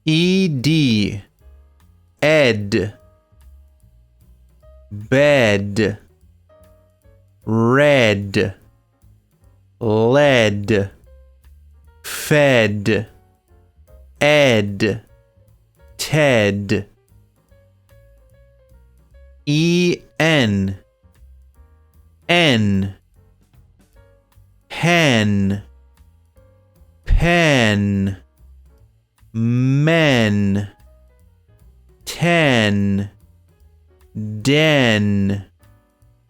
ed, ed, bed, red, lead, fed, ed, Ted, en, n, hen, pen, men, ten, den,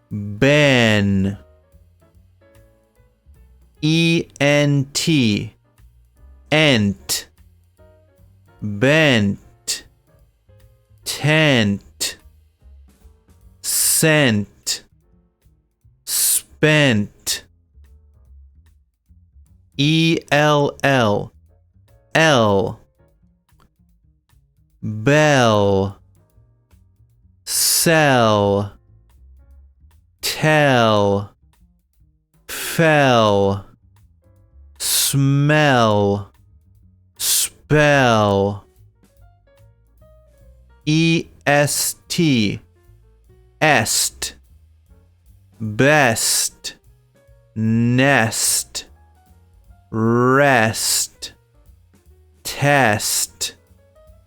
ben, ent, ent, bent, tent, sent, spent, ell, l, bell, sell, tell, fell, smell, spell, est, est, best, nest, rest, test,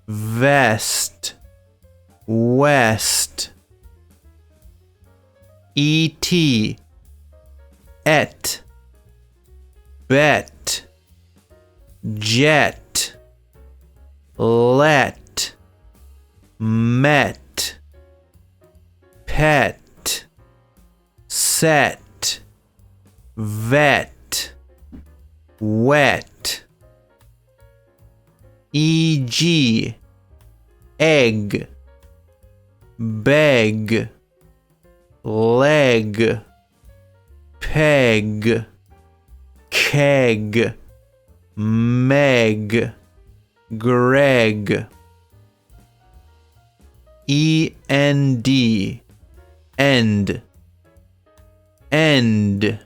vest, west, et, et, bet, jet, let, met, pet, set, vet, wet, eg, egg, beg, leg, peg, keg, meg, greg, end, end, end,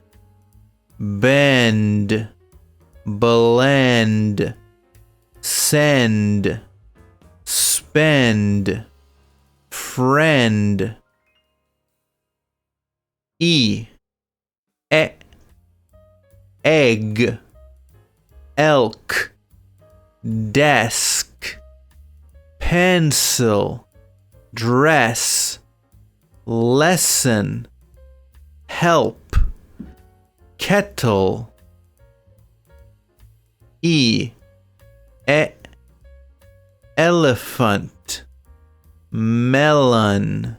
bend, blend, send, spend, friend, egg, elk, desk, pencil, dress, lesson, help, kettle, elephant, melon,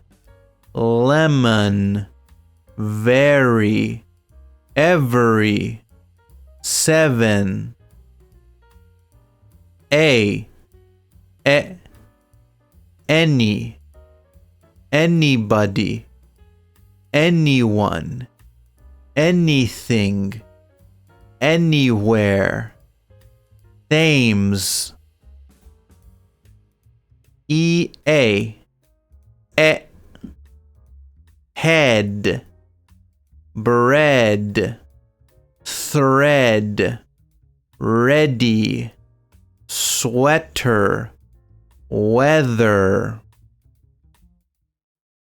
lemon, very, every, 7, any, anybody, anyone, anything, anywhere, names, head, bread, thread, ready, sweater, weather,